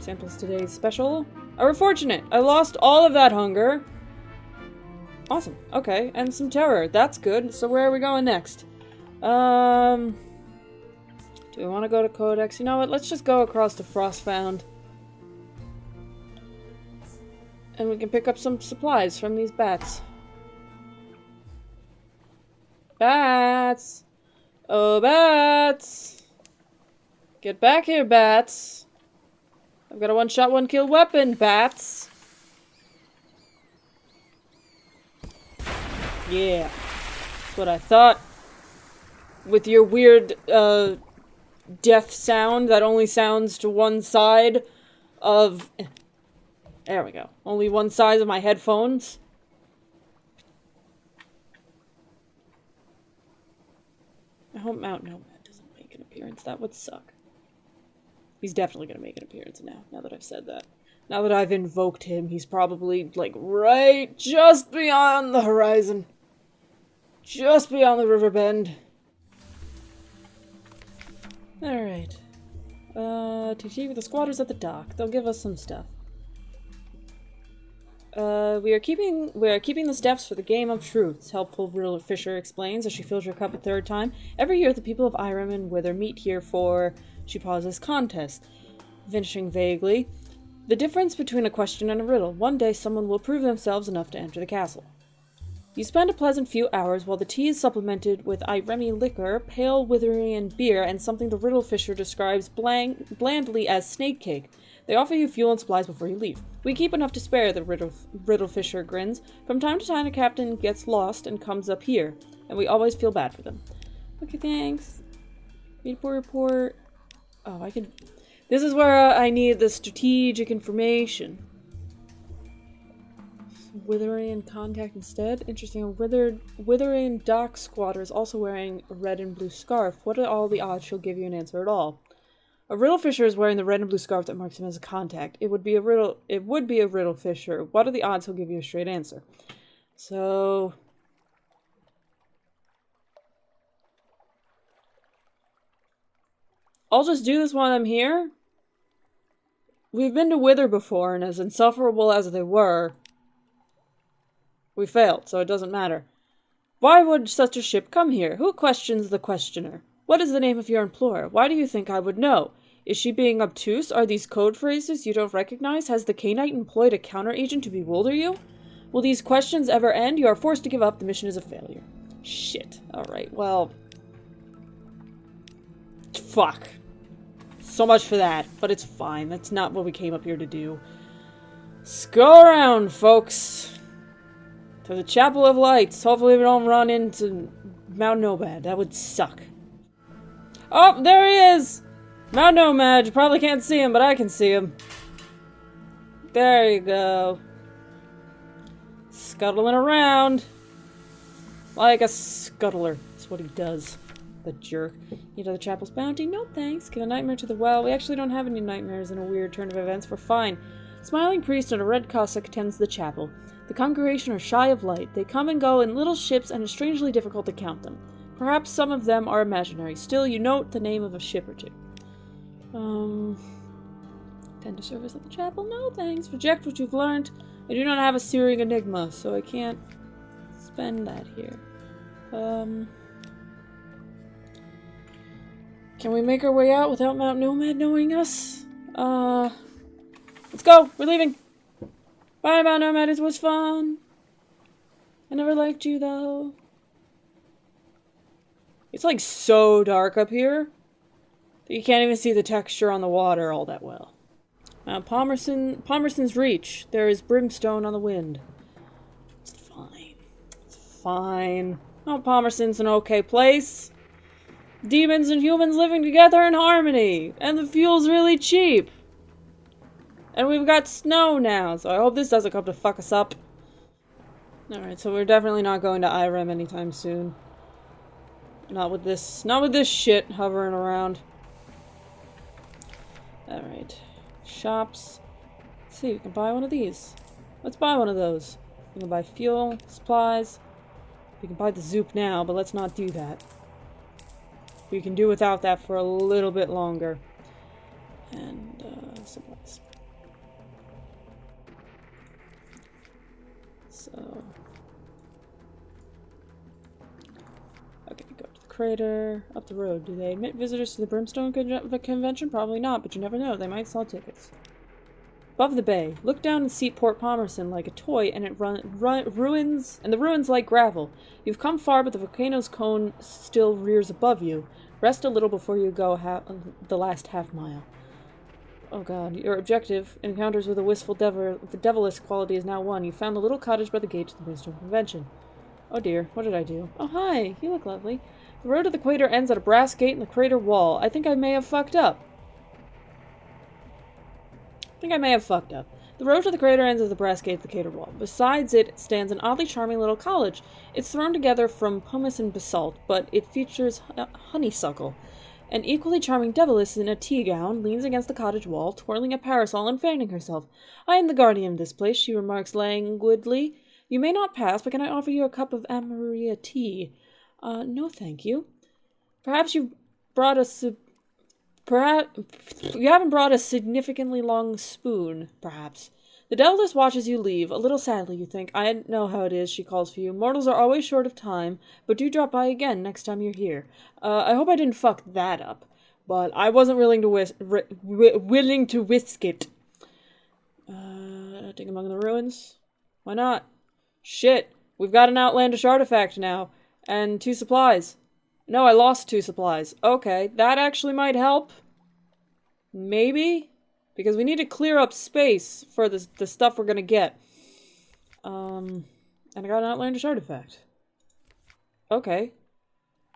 Samples today's special. I were fortunate. I lost all of that hunger. Awesome. Okay, and some terror. That's good. So where are we going next? Do we want to go to Codex? You know what? Let's just go across to Frostfound. And we can pick up some supplies from these bats. Bats! Oh, bats! Get back here, bats! I've got a one-shot, one-kill weapon, bats! Yeah. That's what I thought. With your weird, death sound that only sounds to one side of... There we go. Only one side of my headphones. I hope Mount Nomad doesn't make an appearance. That would suck. He's definitely gonna make an appearance now that I've said that. Now that I've invoked him, he's probably, like, right just beyond the horizon. Just beyond the river bend. Alright. TT with the squatters at the dock. They'll give us some stuff. We are keeping the steps for the Game of Truths, helpful Riddle Fisher explains as she fills her cup a third time. Every year the people of Irem and Wither meet here for, she pauses, contest. Finishing vaguely, the difference between a question and a riddle. One day someone will prove themselves enough to enter the castle. You spend a pleasant few hours while the tea is supplemented with Iremi liquor, pale Witherian beer, and something the Riddle Fisher describes blandly as snake cake. They offer you fuel and supplies before you leave. We keep enough to spare, the Riddle Fisher grins. From time to time, a captain gets lost and comes up here, and we always feel bad for them. Okay, thanks. Report. Oh, I can... This is where I need the strategic information. Witherian contact instead? Interesting. Witherian dock squatter is also wearing a red and blue scarf. What are all the odds she'll give you an answer at all? A Riddle Fisher is wearing the red and blue scarf that marks him as a contact. It would be a Riddle Fisher. What are the odds he'll give you a straight answer? So... I'll just do this while I'm here. We've been to Wither before, and as insufferable as they were, we failed, so it doesn't matter. Why would such a ship come here? Who questions the questioner? What is the name of your employer? Why do you think I would know? Is she being obtuse? Are these code phrases you don't recognize? Has the K-Knight employed a counter-agent to bewilder you? Will these questions ever end? You are forced to give up. The mission is a failure. Shit. Alright, well... Fuck. So much for that, but it's fine. That's not what we came up here to do. Let's go around, folks. To the Chapel of Lights. Hopefully we don't run into Mount Nomad. That would suck. Oh, there he is! Mount Nomad. You probably can't see him, but I can see him. There you go. Scuttling around. Like a scuttler. That's what he does. The jerk. Need the chapel's bounty? No thanks. Get a nightmare to the well. We actually don't have any nightmares in a weird turn of events. We're fine. A smiling priest in a red cassock attends the chapel. The congregation are shy of light. They come and go in little ships, and it's strangely difficult to count them. Perhaps some of them are imaginary. Still, you note the name of a ship or two. Tend to service at the chapel? No thanks. Reject what you've learned. I do not have a searing enigma, so I can't spend that here. Can we make our way out without Mount Nomad knowing us? Let's go! We're leaving! Bye, Mount Nomad, it was fun! I never liked you, though. It's like so dark up here that you can't even see the texture on the water all that well. Mount Palmerston's Reach. There is brimstone on the wind. It's fine. It's fine. Mount Palmerston's an okay place. Demons and humans living together in harmony. And the fuel's really cheap. And we've got snow now, so I hope this doesn't come to fuck us up. Alright, so we're definitely not going to Irem anytime soon. Not with this shit hovering around. Alright. Shops. Let's see, we can buy one of these. Let's buy one of those. We can buy fuel, supplies. We can buy the Zoop now, but let's not do that. We can do without that for a little bit longer. And, supplies. So... Okay, go to the crater. Up the road. Do they admit visitors to the Brimstone Convention? Probably not, but you never know. They might sell tickets. Above the bay. Look down and see Port Palmerston like a toy, and it ruins, and the ruins like gravel. You've come far, but the volcano's cone still rears above you. Rest a little before you go the last half mile. Oh god, your objective, encounters with a wistful devilish quality, is now won. You found the little cottage by the gate to the Brimstone Convention. Oh dear, what did I do? Oh hi, you look lovely. The road to the crater ends at a brass gate in the crater wall. I think I may have fucked up. The road to the crater ends at the brass gate of the crater wall. Besides it stands an oddly charming little college. It's thrown together from pumice and basalt, but it features honeysuckle. An equally charming devilish in a tea gown leans against the cottage wall, twirling a parasol and fanning herself. I am the guardian of this place, she remarks languidly. You may not pass, but can I offer you a cup of Amaria tea? No thank you. Perhaps you brought a Perhaps you haven't brought a significantly long spoon, perhaps. The devilish watches you leave, a little sadly, you think. I know how it is, she calls for you. Mortals are always short of time, but do drop by again next time you're here. I hope I didn't fuck that up, but I wasn't willing to whisk it. Dig among the ruins? Why not? Shit, we've got an outlandish artifact now, and 2 supplies. No, I lost 2 supplies. Okay, that actually might help. Maybe? Because we need to clear up space for the stuff we're gonna get. And I got an outlandish artifact. Okay.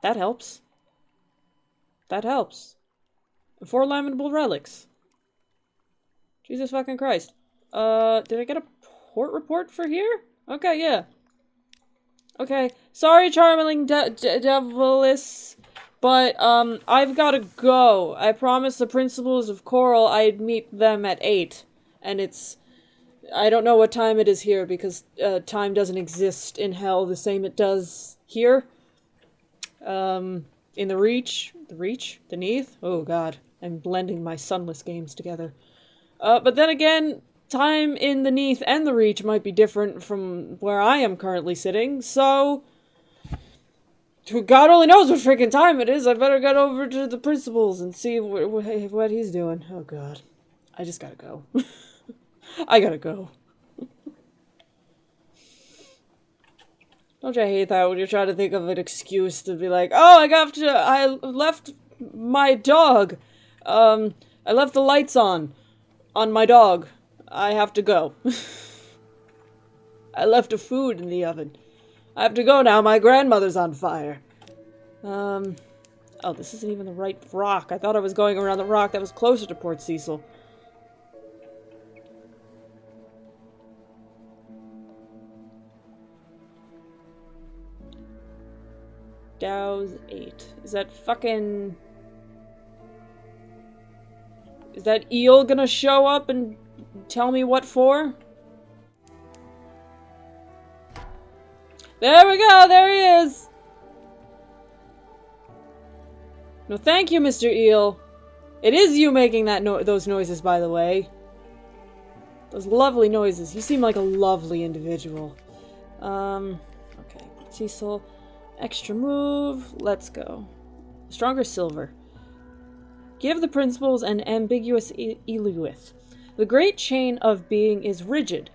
That helps. That helps. And 4 lamentable relics. Jesus fucking Christ. Did I get a port report for here? Okay, yeah. Okay, sorry, charming devilish, but, I've gotta go. I promised the principals of Coral I'd meet them at 8, and I don't know what time it is here, because, time doesn't exist in hell the same it does here. In the Reach? The Neath? Oh god, I'm blending my Sunless games together. But then again, time in the Neath and the Reach might be different from where I am currently sitting, so... God only knows what freaking time it is. I better get over to the principal's and see what he's doing. Oh god. I just gotta go. I gotta go. Don't you hate that when you're trying to think of an excuse to be like, oh, I left my dog. I left the lights on my dog. I have to go. I left the food in the oven. I have to go now. My grandmother's on fire. Oh, this isn't even the right rock. I thought I was going around the rock that was closer to Port Cecil. Dow's 8. Is that fucking... Is that eel gonna show up and tell me what for? There we go! There he is! No thank you, Mr. Eel. It is you making those noises, by the way. Those lovely noises. You seem like a lovely individual. Okay. Cecil. Extra move. Let's go. Stronger silver. Give the principles an ambiguous eluith. The great chain of being is rigid,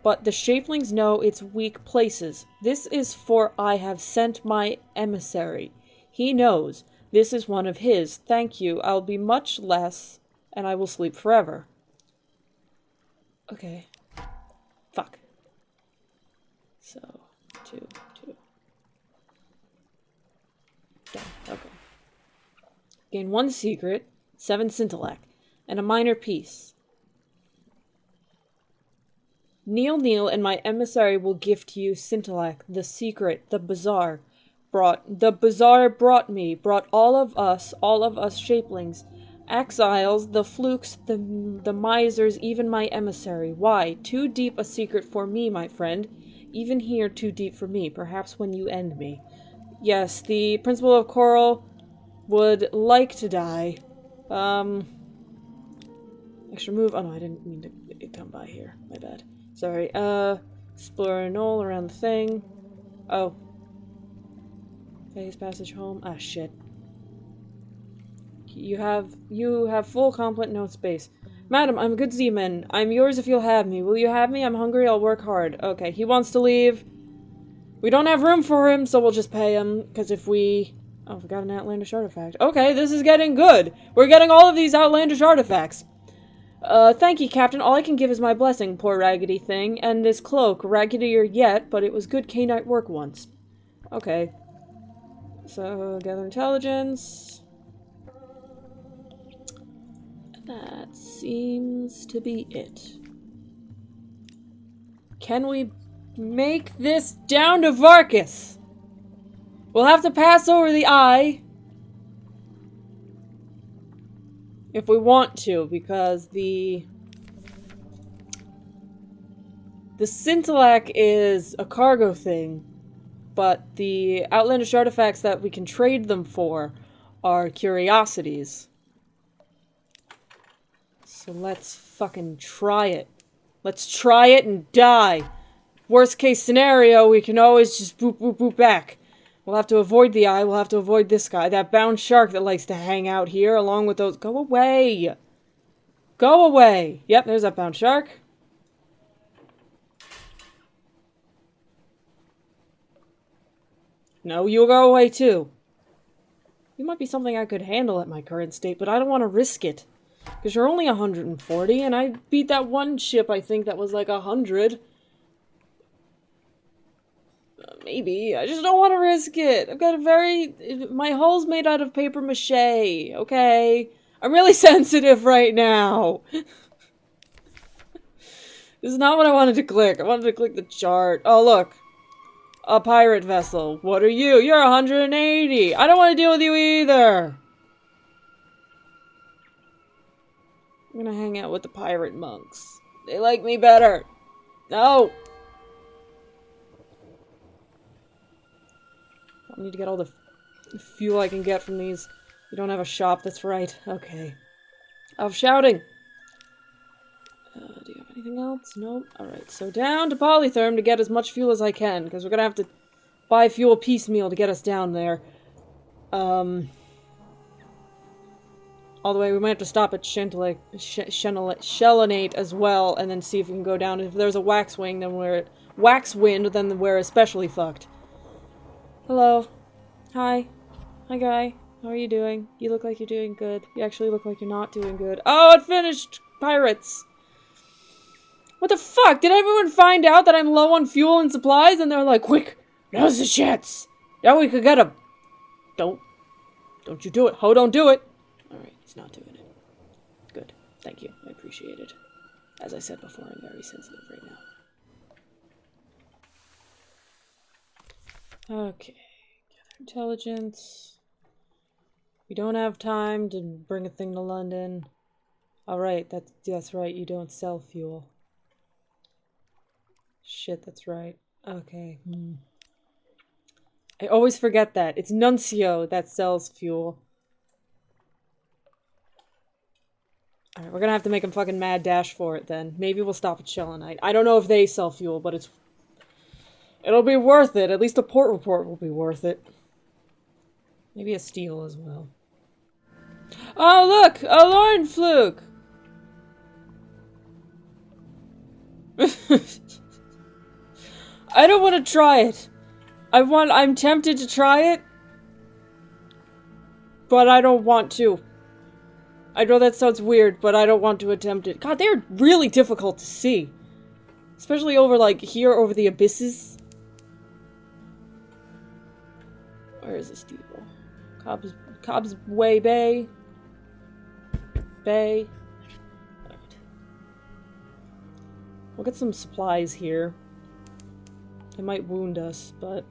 but the shapelings know its weak places. This is for I have sent my emissary. He knows. This is one of his. Thank you. I'll be much less, and I will sleep forever. Okay. Fuck. So, 2. Done. Okay. Gain 1 secret, 7 scintillac, and a minor piece. Kneel, and my emissary will gift you scintillac, the secret, the bazaar brought all of us shapelings, exiles, the flukes, the misers, even my emissary. Why? Too deep a secret for me, my friend. Even here, too deep for me. Perhaps when you end me. Yes, the principal of Coral would like to die. Extra move. Oh no, I didn't mean to come by here. My bad. Sorry. Explore a knoll around the thing. Oh. Phase passage home. Ah, shit. You have full complement, no space. Madam, I'm a good seaman. I'm yours if you'll have me. Will you have me? I'm hungry, I'll work hard. Okay, he wants to leave. We don't have room for him, so we'll just pay him. Because if we... Oh, we got an outlandish artifact. Okay, this is getting good. We're getting all of these outlandish artifacts. Thank you, Captain. All I can give is my blessing, poor raggedy thing. And this cloak, raggedier yet, but it was good K-Night work once. Okay. So, gather intelligence. That seems to be it. Can we make this down to Varkas? We'll have to pass over the eye. If we want to, because the Scintillac is a cargo thing, but the outlandish artifacts that we can trade them for are curiosities. So let's fucking try it. Let's try it and die. Worst case scenario, we can always just boop boop boop back. We'll have to avoid the eye, we'll have to avoid this guy. That bound shark that likes to hang out here, along with those... Go away! Go away! Yep, there's that bound shark. No, you go away too. You might be something I could handle at my current state, but I don't want to risk it. Because you're only 140, and I beat that one ship, I think, that was like 100. Maybe. I just don't want to risk it. I've got a very... My hull's made out of paper mache, okay? I'm really sensitive right now. This is not what I wanted to click. I wanted to click the chart. Oh, look. A pirate vessel. What are you? You're 180. I don't want to deal with you either. I'm gonna hang out with the pirate monks. They like me better. No. I need to get all the fuel I can get from these. You don't have a shop, that's right. Okay. I'm shouting. Do you have anything else? Nope. Alright, so down to Polytherm to get as much fuel as I can, because we're gonna have to buy fuel piecemeal to get us down there. All the way, we might have to stop at Shellinate as well, and then see if we can go down. If there's a waxwind, then we're especially fucked. Hello. Hi. Hi, guy. How are you doing? You look like you're doing good. You actually look like you're not doing good. Oh, it finished! Pirates! What the fuck? Did everyone find out that I'm low on fuel and supplies? And they're like, quick! Now's the chance! Now we could get him! Don't you do it. Ho, don't do it! Alright, he's not doing it. Good. Thank you. I appreciate it. As I said before, I'm very sensitive right now. Okay. Gather intelligence. We don't have time to bring a thing to London. Alright, that's right, you don't sell fuel. Shit, that's right. Okay. I always forget that. It's Nuncio that sells fuel. Alright, we're gonna have to make him fucking mad dash for it then. Maybe we'll stop at Shellinite. I don't know if they sell fuel, but it'll be worth it. At least a port report will be worth it. Maybe a steel as well. Oh, look! A Lorn fluke! I don't want to try it. I'm tempted to try it. But I don't want to. I know that sounds weird, but I don't want to attempt it. God, they're really difficult to see. Especially over, like, here over the abysses. Where is this steeple? Cobb's Way Bay. Bay. Right. We'll get some supplies here. They might wound us, but...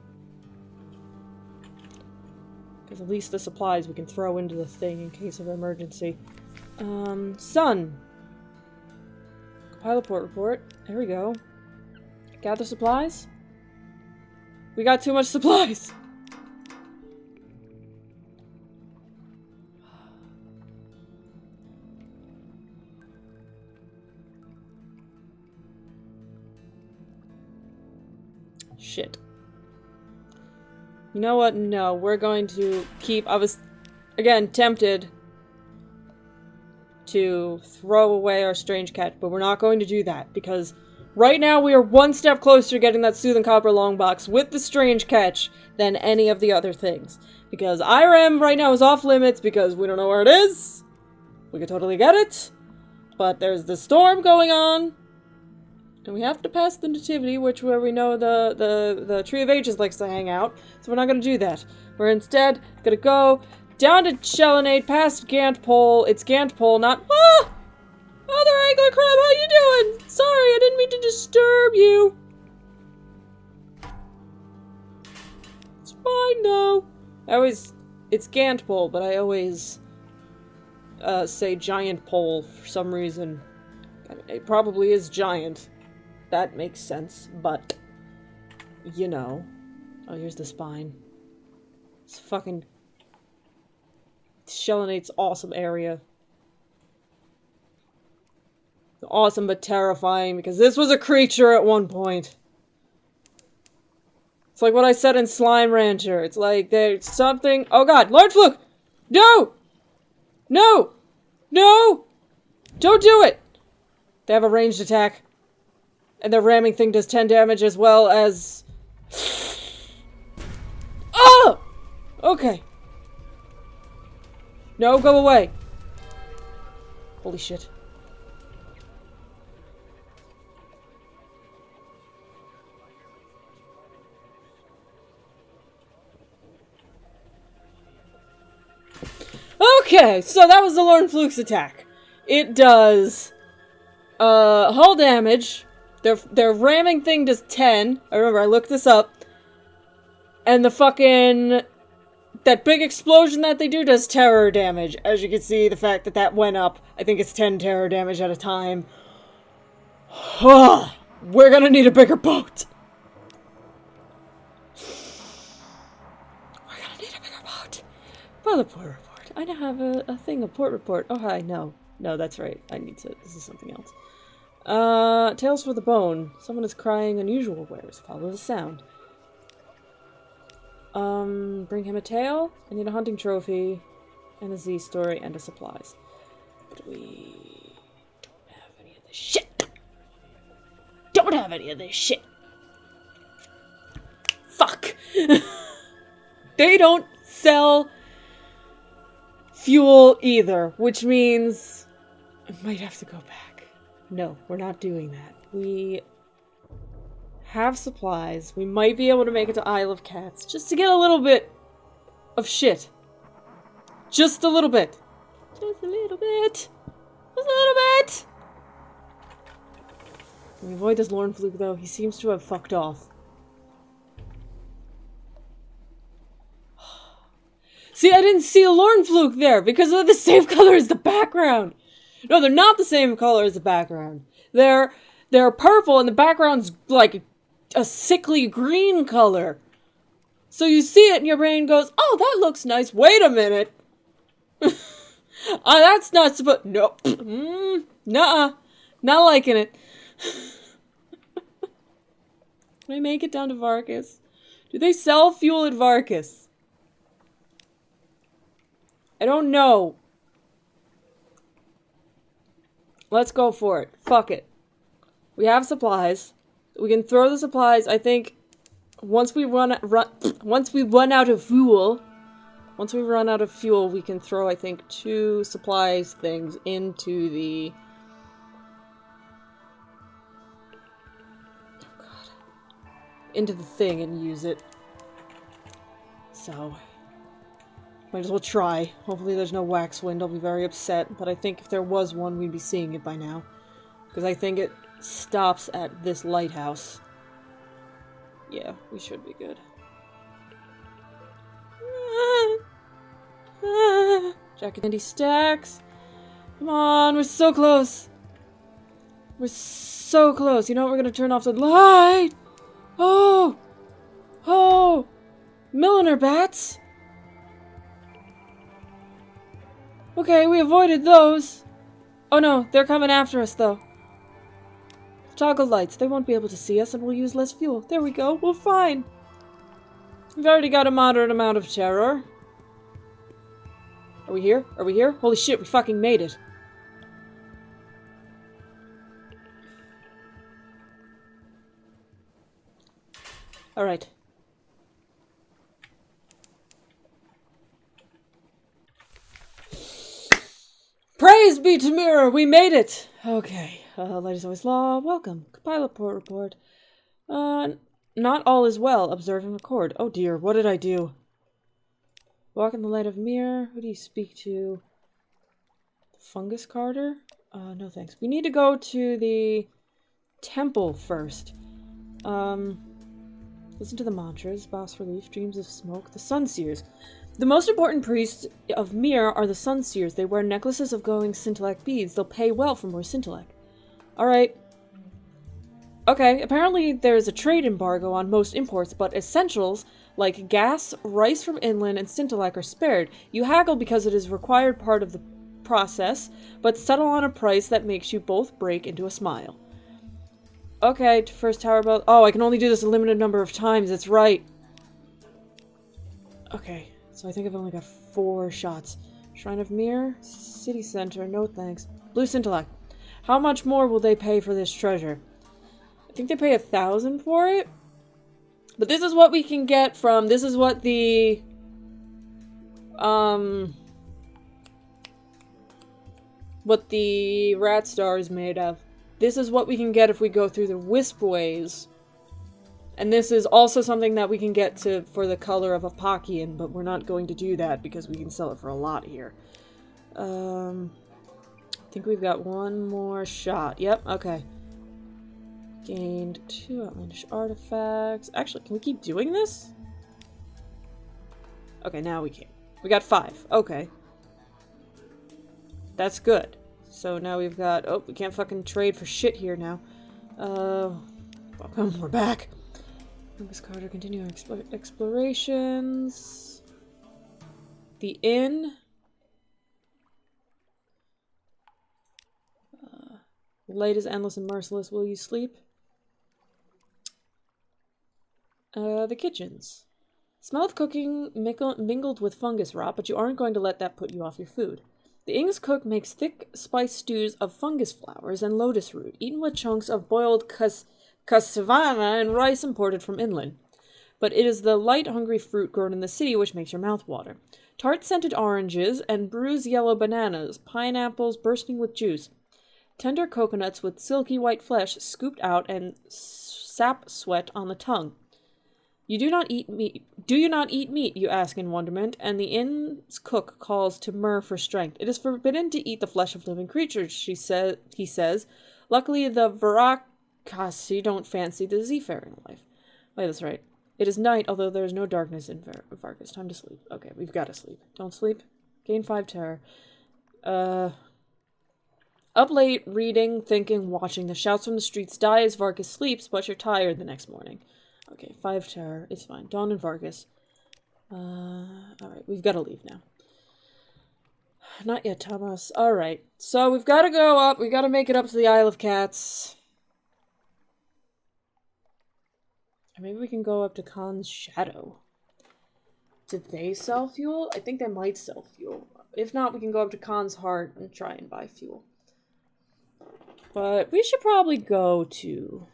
Because at least the supplies we can throw into the thing in case of emergency. Sun! Compile a port report. There we go. Gather supplies? We got too much supplies! Shit. You know what? No, we're going to keep... I was, again, tempted to throw away our strange catch, but we're not going to do that, because right now we are one step closer to getting that Soothing Copper long box with the strange catch than any of the other things. Because IRM right now is off limits because we don't know where it is. We could totally get it. But there's the storm going on. And we have to pass the Nativity, where we know the Tree of Ages likes to hang out. So we're not going to do that. We're instead going to go down to Shellinade, past Gantpole. It's Gantpole, not... Ah! Other Angler Crab, how you doing? Sorry, I didn't mean to disturb you. It's fine, though. It's Gantpole, but I always say Giant Pole for some reason. It probably is giant. That makes sense, but, you know. Oh, here's the spine. It's fucking... Shellinade's awesome area. Awesome but terrifying, because this was a creature at one point. It's like what I said in Slime Rancher. It's like there's something... Oh god, Lord Fluke! No! No! No! Don't do it! They have a ranged attack. And their ramming thing does 10 damage as well as... Oh! Okay. No, go away. Holy shit. Okay, so that was the Lorn Fluke's attack. It does hull damage. Their ramming thing does 10. I remember, I looked this up. And the fucking... That big explosion that they do does terror damage. As you can see, the fact that that went up, I think it's 10 terror damage at a time. We're gonna need a bigger boat. We're gonna need a bigger boat. By the port report. I now have a thing, a port report. Oh, hi, no. No, that's right. I need to... This is something else. Tales for the Bone. Someone is crying unusual wares. Follow the sound. Bring him a tail. I need a hunting trophy, and a Z story, and a supplies. But we don't have any of this shit. Don't have any of this shit. Fuck. They don't sell fuel either, which means I might have to go back. No, we're not doing that. We have supplies. We might be able to make it to Isle of Cats just to get a little bit of shit. Just a little bit. Just a little bit. Just a little bit. Can we avoid this Lorn Fluke though? He seems to have fucked off. See, I didn't see a Lorn Fluke there because they're the same color as the background. No, they're not the same color as the background. They're purple and the background's like a sickly green color. So you see it and your brain goes, oh, that looks nice. Wait a minute. That's not supposed... Nope. Nuh-uh. Not liking it. Can I make it down to Varkas? Do they sell fuel at Varkas? I don't know. Let's go for it. Fuck it. We have supplies. We can throw the supplies, I think, once we run out of fuel, we can throw, I think, 2 supplies things into the... Oh god. Into the thing and use it. So... Might as well try. Hopefully there's no wax wind. I'll be very upset. But I think if there was one, we'd be seeing it by now. Because I think it stops at this lighthouse. Yeah, we should be good. Jack and Andy stacks. Come on, we're so close. We're so close. You know what? We're going to turn off the light. Oh! Oh! Milliner bats! Okay, we avoided those. Oh no, they're coming after us though. Toggle lights. They won't be able to see us and we'll use less fuel. There we go. We're fine. We've already got a moderate amount of terror. Are we here? Are we here? Holy shit, we fucking made it. Alright. Praise be to Mirror! We made it! Okay. Light is always law. Welcome. Pilot report. Not all is well. Observe and record. Oh dear, what did I do? Walk in the light of Mirror. Who do you speak to? Fungus Carter? No thanks. We need to go to the temple first. Listen to the mantras. Bas relief. Dreams of smoke. The Sun Seers. The most important priests of Mir are the Sun Seers. They wear necklaces of glowing scintillac beads. They'll pay well for more scintillac. Alright. Okay, apparently there's a trade embargo on most imports, but essentials like gas, rice from inland, and scintillac are spared. You haggle because it is a required part of the process, but settle on a price that makes you both break into a smile. Okay, to first tower bell. Oh, I can only do this a limited number of times, that's right. Okay, so I think I've only got 4 shots. Shrine of Mir, City Center, no thanks. Blue scintillac. How much more will they pay for this treasure? I think they pay 1,000 for it. But this is what we can get from, this is what the, what the rat star is made of. This is what we can get if we go through the Wispways. And this is also something that we can get to for the color of Apakian, but we're not going to do that because we can sell it for a lot here. I think we've got 1 more shot. Yep, okay. Gained 2 outlandish artifacts. Actually, can we keep doing this? Okay, now we can. We got 5. Okay. That's good. So now we've got... Oh, we can't fucking trade for shit here now. Welcome, we're back. Lucas Carter, continue our explorations. The inn. Light is endless and merciless. Will you sleep? The kitchens. Smell of cooking mingled with fungus rot, but you aren't going to let that put you off your food. The Ing's cook makes thick spiced stews of fungus flowers and lotus root, eaten with chunks of boiled cassavana and rice imported from inland. But it is the light, hungry fruit grown in the city which makes your mouth water. Tart-scented oranges and bruised yellow bananas, pineapples bursting with juice, tender coconuts with silky white flesh scooped out and sap sweat on the tongue. You do not eat meat. Do you not eat meat, you ask in wonderment, and the inn's cook calls to Myrrh for strength. It is forbidden to eat the flesh of living creatures, he says. Luckily, the Varakasi don't fancy the seafaring life. Wait, that's right. It is night, although there is no darkness in Vargas. Time to sleep. Okay, we've got to sleep. Don't sleep. Gain 5 terror. Up late, reading, thinking, watching. The shouts from the streets die as Vargas sleeps, but you're tired the next morning. Okay, 5 terror. It's fine. Dawn and Vargas. Alright, we've got to leave now. Not yet, Thomas. Alright, so we've got to go up. We've got to make it up to the Isle of Cats. Or maybe we can go up to Khan's Shadow. Did they sell fuel? I think they might sell fuel. If not, we can go up to Khan's Heart and try and buy fuel. But we should probably go to...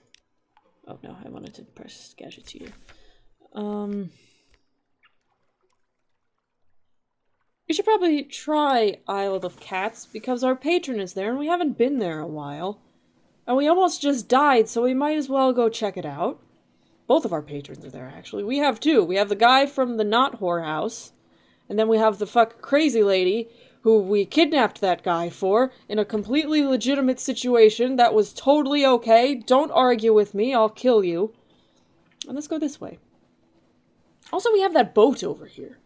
Oh no, I wanted to press Gadgeteer. We should probably try Isle of Cats, because our patron is there, and we haven't been there a while. And we almost just died, so we might as well go check it out. Both of our patrons are there, actually. We have 2. We have the guy from the Not Whorehouse, and then we have the crazy lady who we kidnapped that guy for in a completely legitimate situation that was totally okay. Don't argue with me, I'll kill you. And let's go this way. Also, we have that boat over here.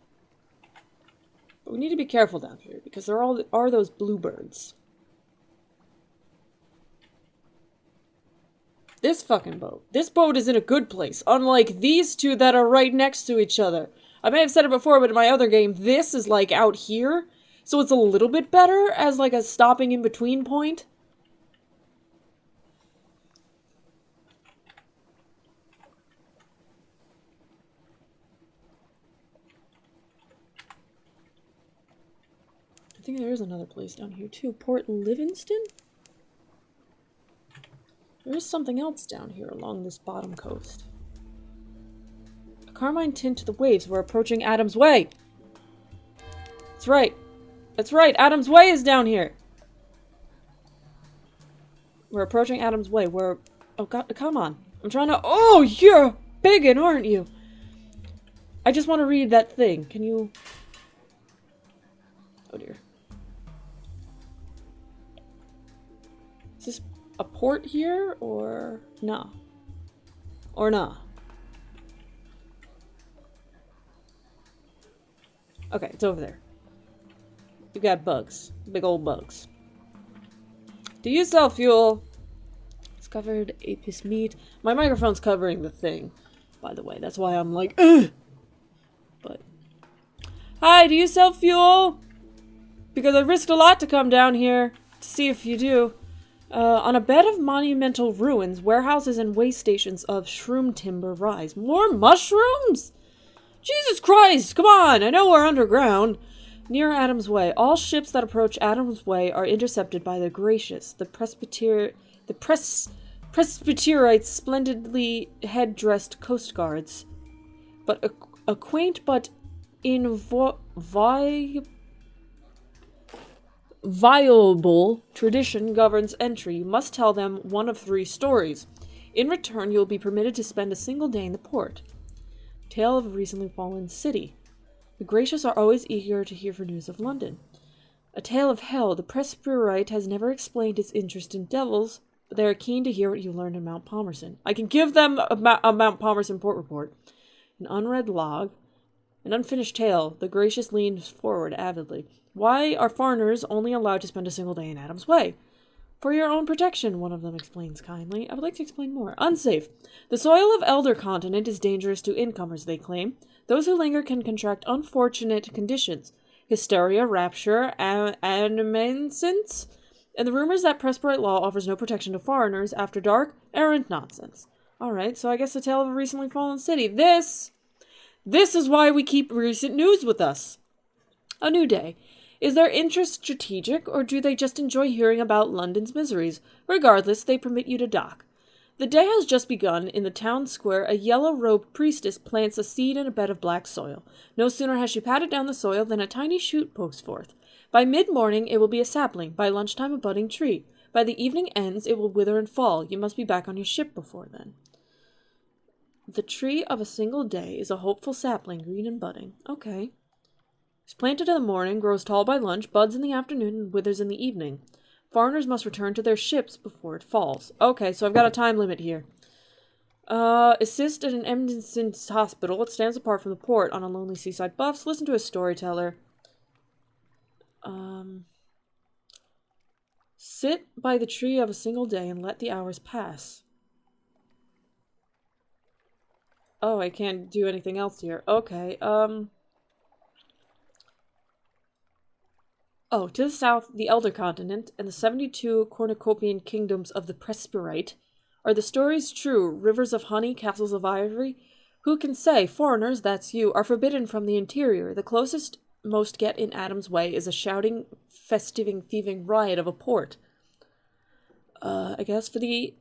But we need to be careful down here, because there are those bluebirds. This fucking boat. This boat is in a good place, unlike these 2 that are right next to each other. I may have said it before, but in my other game, this is like out here. So it's a little bit better as like a stopping in between point. think there is another place down here too. Port Livingston? There is something else down here along this bottom coast. A carmine tint to the waves. We're approaching Adam's Way. That's right. That's right. Adam's Way is down here. We're approaching Adam's Way. We're... Oh, God, come on. I'm trying to... Oh, you're biggin', aren't you? I just want to read that thing. Can you... Oh, dear. Is this a port here, or... Nah? Or nah? Okay, it's over there. You got bugs. Big old bugs. Do you sell fuel? Discovered apis meat. My microphone's covering the thing, by the way. That's why I'm like, ugh! But... Hi, do you sell fuel? Because I risked a lot to come down here to see if you do. On a bed of monumental ruins, warehouses and way stations of shroom timber rise. More mushrooms? Jesus Christ, come on, I know we're underground. Near Adam's Way, all ships that approach Adam's Way are intercepted by the Gracious, the Presbyterites' splendidly head-dressed coast guards. But a quaint but inviolable tradition governs entry. You must tell them one of 3 stories. In return, you will be permitted to spend a single day in the port. Tale of a recently fallen city. The Gracious are always eager to hear for news of London. A tale of hell. The Presbyterite has never explained its interest in devils, but they are keen to hear what you learned in Mount Palmerston. I can give them a Mount Palmerston port report. An unread log. An unfinished tale. The Gracious leans forward avidly. Why are foreigners only allowed to spend a single day in Adam's Way? For your own protection, one of them explains kindly. I would like to explain more. Unsafe. The soil of Elder Continent is dangerous to incomers, they claim. Those who linger can contract unfortunate conditions. Hysteria, rapture, animescence, and the rumors that Presbyterian law offers no protection to foreigners after dark, errant nonsense. Alright, so I guess the tale of a recently fallen city. This is why we keep recent news with us. A new day. Is their interest strategic, or do they just enjoy hearing about London's miseries? Regardless, they permit you to dock. The day has just begun. In the town square, a yellow-robed priestess plants a seed in a bed of black soil. No sooner has she patted down the soil than a tiny shoot pokes forth. By mid-morning, it will be a sapling. By lunchtime, a budding tree. By the evening ends, it will wither and fall. You must be back on your ship before then. The tree of a single day is a hopeful sapling, green and budding. Okay. It's planted in the morning, grows tall by lunch, buds in the afternoon, and withers in the evening. Foreigners must return to their ships before it falls. Okay, so I've got a time limit here. Assist at an emergency hospital. It stands apart from the port on a lonely seaside bluffs. Listen to a storyteller. Sit by the tree of a single day and let the hours pass. Oh, I can't do anything else here. Okay, Oh, to the south, the Elder Continent, and the 72 cornucopian kingdoms of the Presbyterite. Are the stories true? Rivers of honey, castles of ivory? Who can say? Foreigners, that's you, are forbidden from the interior. The closest most get in Adam's Way is a shouting, festiving, thieving riot of a port. I guess for the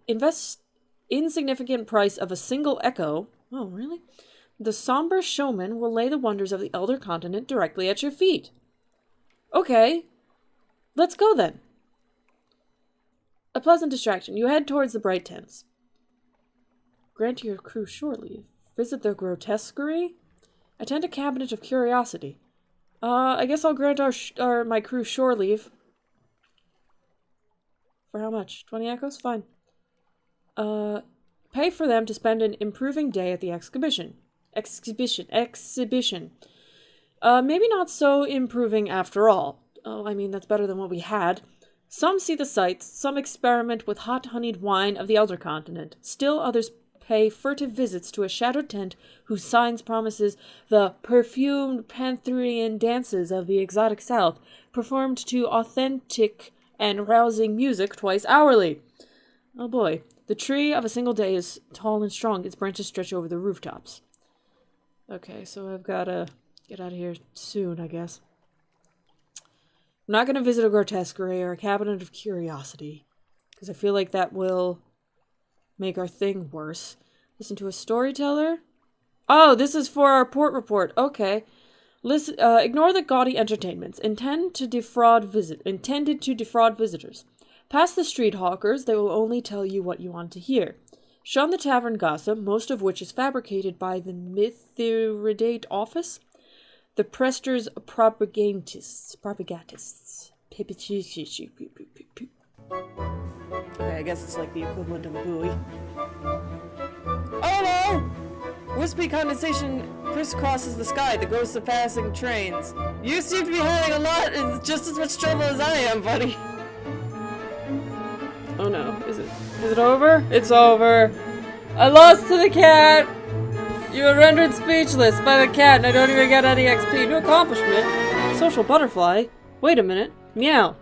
insignificant price of a single echo... Oh, really? The somber showman will lay the wonders of the Elder Continent directly at your feet. Okay, let's go then. A pleasant distraction. You head towards the Bright Thames. Grant your crew shore leave. Visit their grotesquerie. Attend a cabinet of curiosity. I guess I'll grant my crew shore leave. For how much? 20 echoes? Fine. Pay for them to spend an improving day at the exhibition. Maybe not so improving after all. Oh, I mean, that's better than what we had. Some see the sights, some experiment with hot honeyed wine of the Elder Continent. Still others pay furtive visits to a shadowed tent whose signs promises the perfumed Pantherian dances of the exotic South, performed to authentic and rousing music twice hourly. Oh boy, the tree of a single day is tall and strong. Its branches stretch over the rooftops. Okay, so I've got to get out of here soon, I guess. I'm not going to visit a grotesquerie or a cabinet of curiosity, because I feel like that will make our thing worse. Listen to a storyteller? Oh, this is for our port report. Okay. Listen. Ignore the gaudy entertainments. Intended to defraud visitors. Past the street hawkers, they will only tell you what you want to hear. Shun the tavern gossip, most of which is fabricated by the Mithridate office. The Prester's propagatists. Okay, I guess it's like the equivalent of a buoy. Oh no! Wispy condensation crisscrosses the sky, the ghosts of passing trains. You seem to be having just as much trouble as I am, buddy. Oh no, is it over? It's over. I lost to the cat! You were rendered speechless by the cat and I don't even get any XP. New accomplishment. Social butterfly. Wait a minute. Meow.